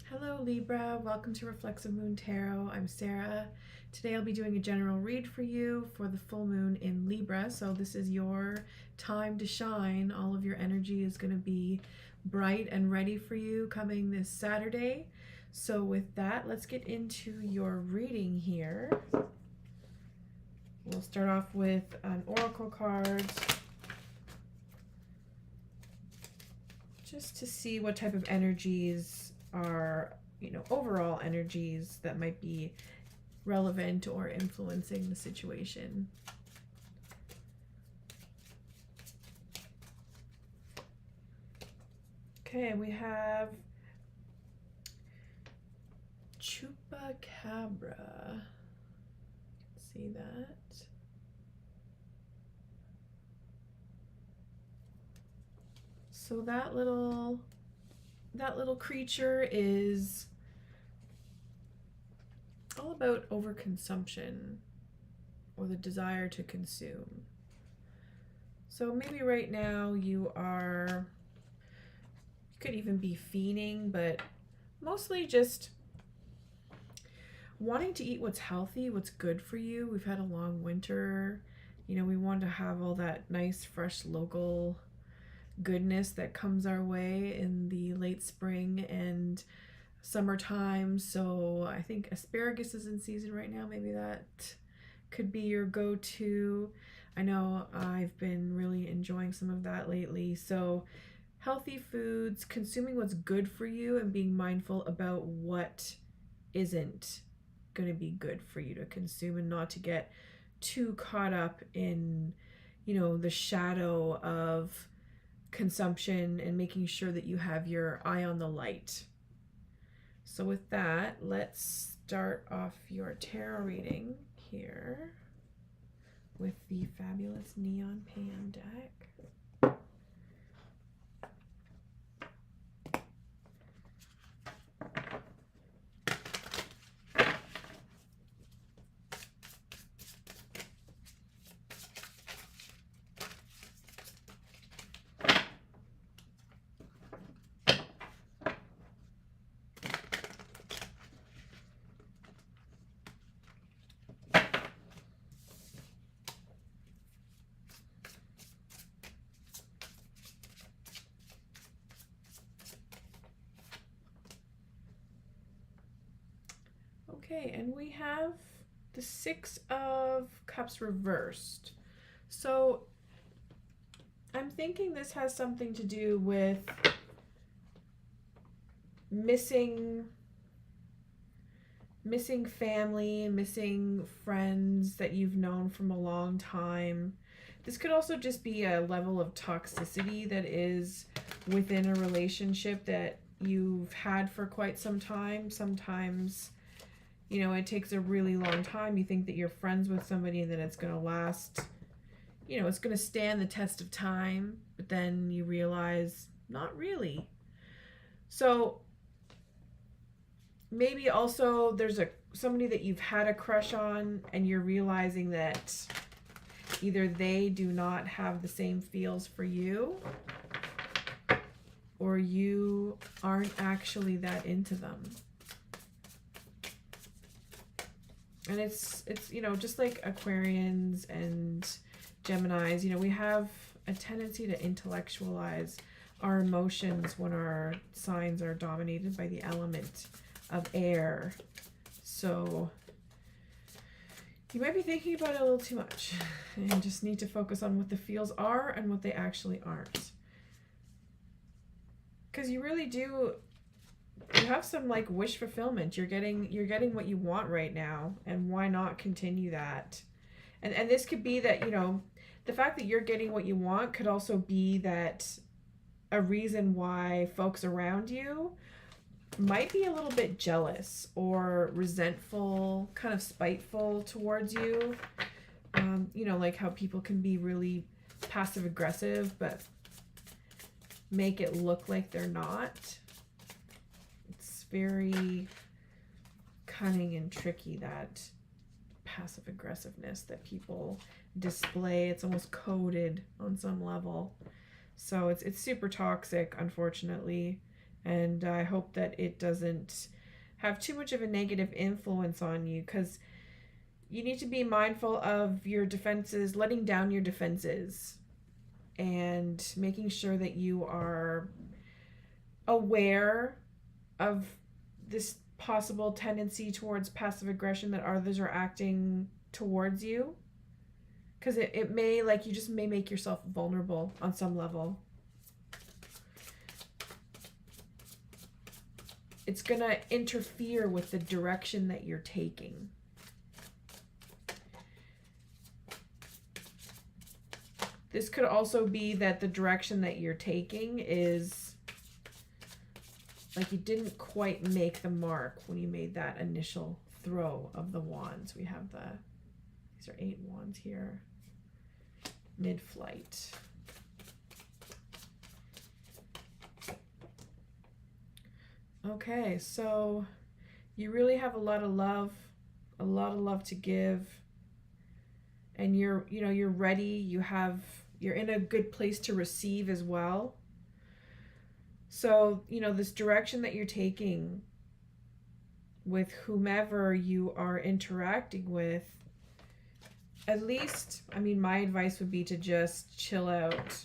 Hello Libra, welcome to Reflexive Moon Tarot. I'm Sarah. Today I'll be doing a general read for you for the full moon in Libra. So this is your time to shine. All of your energy is going to be bright and ready for you coming this Saturday. So with that, let's get into your reading here. We'll start off with an oracle card, just to see what type of energies are, overall energies that might be relevant or influencing the situation. Okay, we have Chupacabra. See that? So that little creature is all about overconsumption or the desire to consume. So maybe right now you could even be fiending, but mostly just wanting to eat what's healthy, what's good for you. We've had a long winter. We want to have all that nice, fresh, local goodness that comes our way in the late spring and summertime. So I think asparagus is in season right now. Maybe that could be your go-to. I know I've been really enjoying some of that lately. So healthy foods, consuming what's good for you, and being mindful about what isn't going to be good for you to consume, and not to get too caught up in the shadow of consumption, and making sure that you have your eye on the light. So with that, let's start off your tarot reading here with the fabulous Neon Pan deck. Okay, and we have the Six of Cups reversed. So I'm thinking this has something to do with missing family, missing friends that you've known from a long time. This could also just be a level of toxicity that is within a relationship that you've had for quite some time. Sometimes it takes a really long time. You think that you're friends with somebody and then it's going to last, it's going to stand the test of time, but then you realize not really. So maybe also there's somebody that you've had a crush on, and you're realizing that either they do not have the same feels for you, or you aren't actually that into them. And it's just like Aquarians and Geminis, we have a tendency to intellectualize our emotions when our signs are dominated by the element of air. So you might be thinking about it a little too much, and just need to focus on what the feels are and what they actually aren't. Because you really do, you have some wish fulfillment. You're getting what you want right now, and why not continue that? And this could be that, the fact that you're getting what you want could also be that a reason why folks around you might be a little bit jealous or resentful, kind of spiteful towards you. Like how people can be really passive aggressive but make it look like they're not. It's very cunning and tricky, that passive aggressiveness that people display. It's almost coded on some level. So it's super toxic, unfortunately. And I hope that it doesn't have too much of a negative influence on you, because you need to be mindful of your defenses, letting down your defenses, and making sure that you are aware of this possible tendency towards passive aggression that others are acting towards you. Because it may, like, you just may make yourself vulnerable on some level. It's going to interfere with the direction that you're taking. This could also be that the direction that you're taking is like you didn't quite make the mark when you made that initial throw of the wands. We have these are 8 wands here, mid-flight. Okay, so you really have a lot of love to give, and you're ready. You're in a good place to receive as well. So, this direction that you're taking with whomever you are interacting with, at least, my advice would be to just chill out.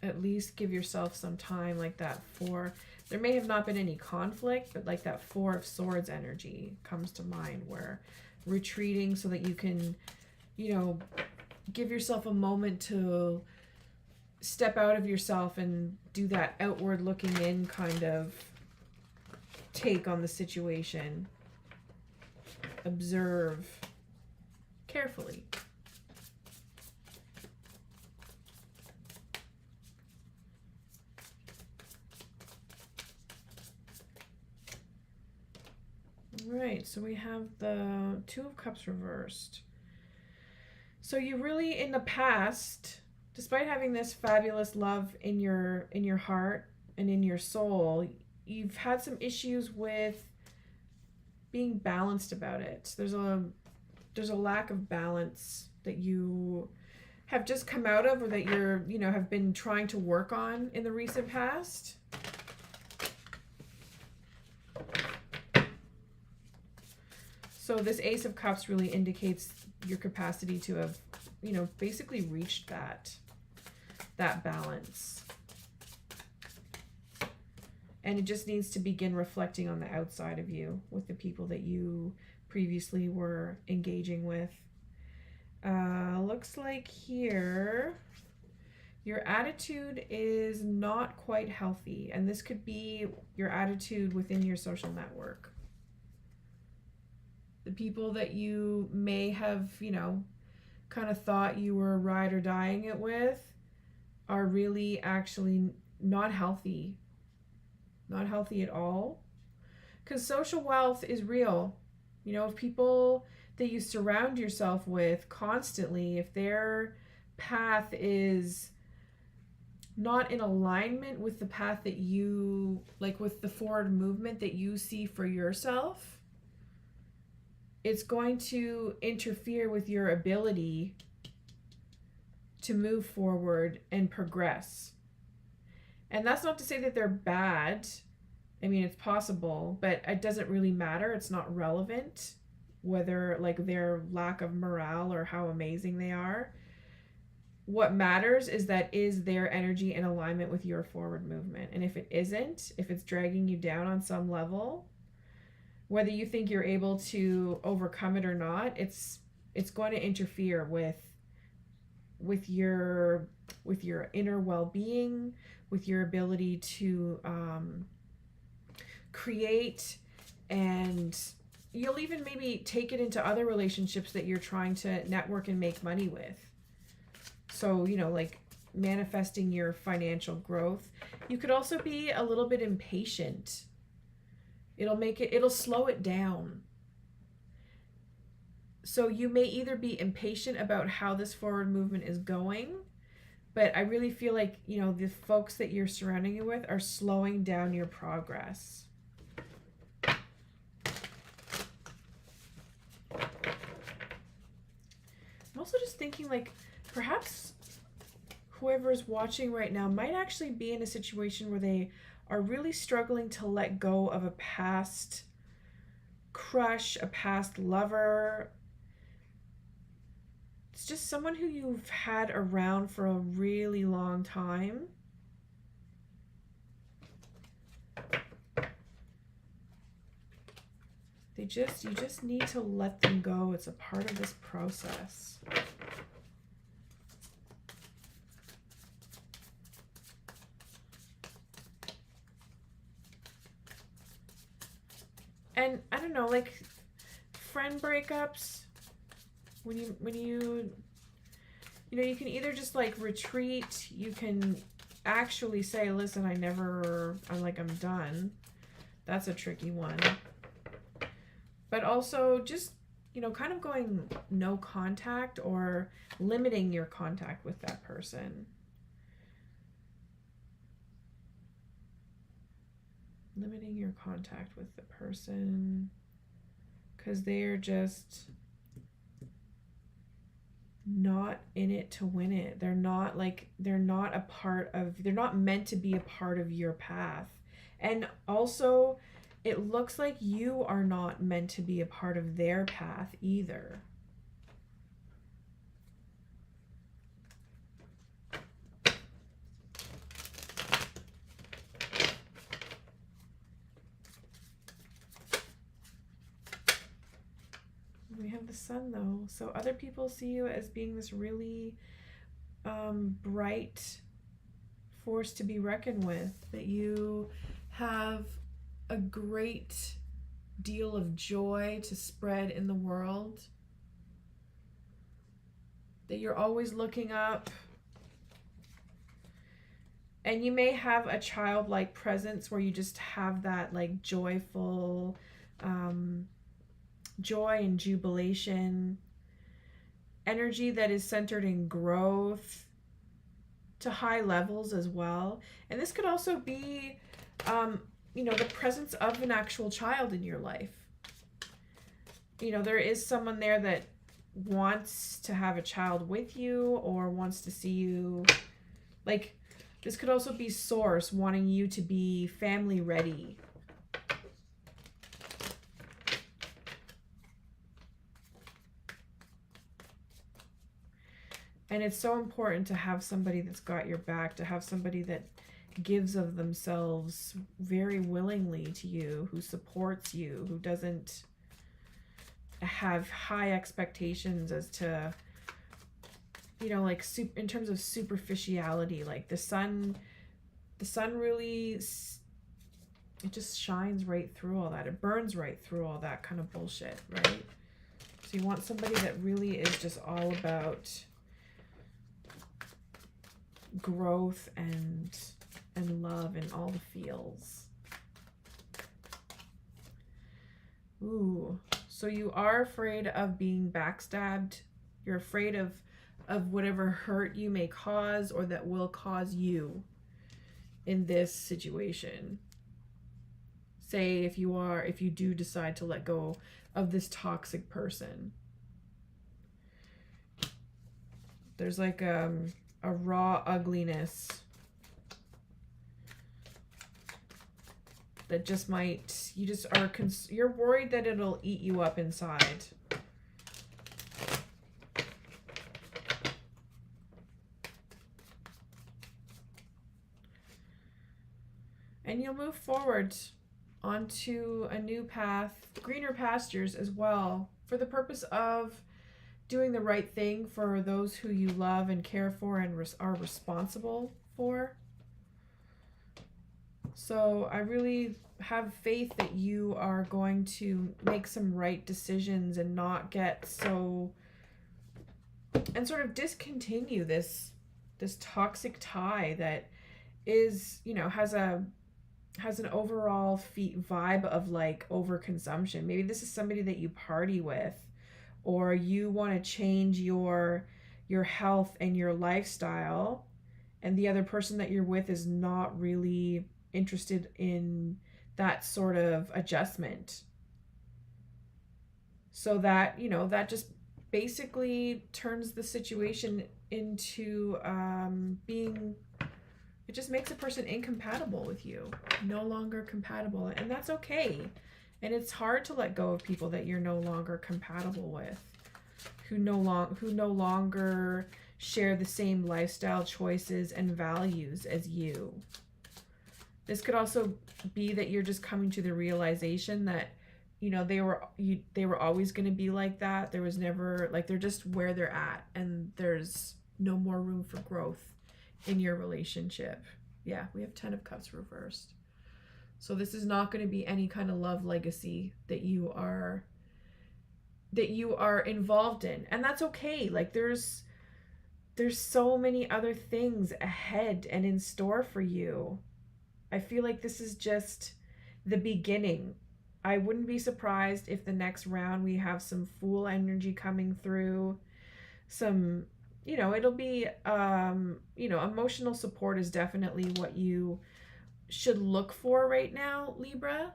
At least give yourself some time, like that 4. There may have not been any conflict, but like that 4 of Swords energy comes to mind, where retreating so that you can, give yourself a moment to step out of yourself and do that outward looking in kind of take on the situation. Observe carefully. All right, so we have the 2 of Cups reversed. So you really, in the past, despite having this fabulous love in your heart and in your soul, you've had some issues with being balanced about it. There's a lack of balance that you have just come out of, or that you're, have been trying to work on in the recent past. So this Ace of Cups really indicates your capacity to have, basically reached that balance. And it just needs to begin reflecting on the outside of you with the people that you previously were engaging with. Looks like here your attitude is not quite healthy, and this could be your attitude within your social network. The people that you may have, kind of thought you were ride or dying it with are really actually not healthy. Not healthy at all. Because social wealth is real. If people that you surround yourself with constantly, if their path is not in alignment with the path that you, like with the forward movement that you see for yourself, it's going to interfere with your ability to move forward and progress. And that's not to say that they're bad. It's possible, but it doesn't really matter. It's not relevant whether like their lack of morale or how amazing they are. What matters is their energy in alignment with your forward movement. And if it isn't, if it's dragging you down on some level, whether you think you're able to overcome it or not, it's going to interfere with your inner well-being, with your ability to create, and you'll even maybe take it into other relationships that you're trying to network and make money with. So, like manifesting your financial growth. You could also be a little bit impatient. It'll slow it down. So you may either be impatient about how this forward movement is going, but I really feel like, the folks that you're surrounding you with are slowing down your progress. I'm also just thinking, like, perhaps whoever's watching right now might actually be in a situation where they are really struggling to let go of a past crush, a past lover. It's just someone who you've had around for a really long time. You just need to let them go. It's a part of this process. And I don't know, like friend breakups, when you know, you can either just like retreat, you can actually say, listen, I'm done. That's a tricky one. But also just, you know, kind of going no contact or limiting your contact with that person. Limiting your contact with the person because they're just not in it to win it. They're not meant to be a part of your path. And also, it looks like you are not meant to be a part of their path either. We have the sun though. So other people see you as being this really bright force to be reckoned with, that you have a great deal of joy to spread in the world, that you're always looking up, and you may have a childlike presence where you just have that like joyful joy and jubilation energy that is centered in growth to high levels as well. And this could also be you know, the presence of an actual child in your life. You know, there is someone there that wants to have a child with you or wants to see you. Like, this could also be source wanting you to be family ready. And it's so important to have somebody that's got your back, to have somebody that gives of themselves very willingly to you, who supports you, who doesn't have high expectations as to, you know, like in terms of superficiality. Like the sun really, it just shines right through all that. It burns right through all that kind of bullshit, right? So you want somebody that really is just all about growth and love and all the feels. Ooh, so you are afraid of being backstabbed. You're afraid of whatever hurt you may cause or that will cause you in this situation. Say if you do decide to let go of this toxic person. There's like a raw ugliness that just might, you're worried that it'll eat you up inside. And you'll move forward onto a new path, greener pastures as well, for the purpose of doing the right thing for those who you love and care for and are responsible for. So I really have faith that you are going to make some right decisions and not get so, and sort of discontinue this toxic tie that is, you know, has an overall vibe of like overconsumption. Maybe this is somebody that you party with, or you want to change your health and your lifestyle, and the other person that you're with is not really interested in that sort of adjustment. So that, you know, that just basically turns the situation into being, it just makes a person incompatible with you, no longer compatible, and that's okay. And it's hard to let go of people that you're no longer compatible with, who no longer share the same lifestyle choices and values as you. This could also be that you're just coming to the realization that, you know, they were always going to be like that. There was never, like, they're just where they're at, and there's no more room for growth in your relationship. Yeah, we have 10 of Cups reversed. So this is not going to be any kind of love legacy that you are involved in, and that's okay. Like, there's so many other things ahead and in store for you. I feel like this is just the beginning. I wouldn't be surprised if the next round we have some Fool energy coming through. Some, you know, it'll be, you know, emotional support is definitely what you should look for right now, Libra.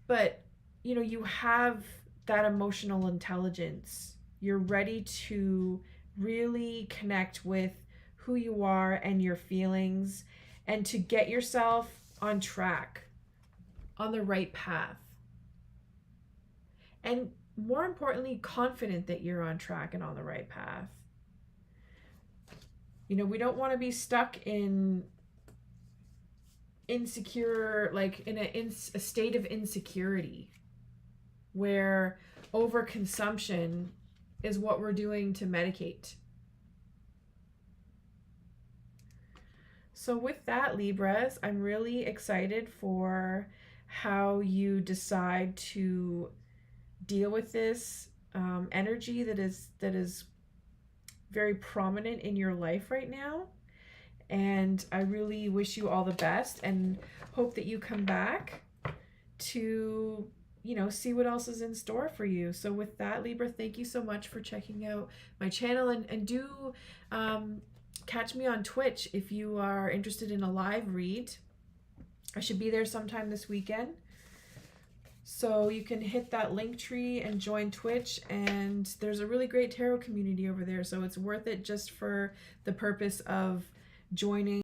But, you know, you have that emotional intelligence. You're ready to really connect with who you are and your feelings, and to get yourself on track, on the right path. And more importantly, confident that you're on track and on the right path. You know, we don't want to be stuck in insecure, like in a state of insecurity where overconsumption is what we're doing to medicate. So with that, Libras, I'm really excited for how you decide to deal with this energy that is very prominent in your life right now. And I really wish you all the best, and hope that you come back to, you know, see what else is in store for you. So with that, Libra, thank you so much for checking out my channel, and do catch me on Twitch if you are interested in a live read. I should be there sometime this weekend. So you can hit that link tree and join Twitch, and there's a really great tarot community over there. So it's worth it just for the purpose of joining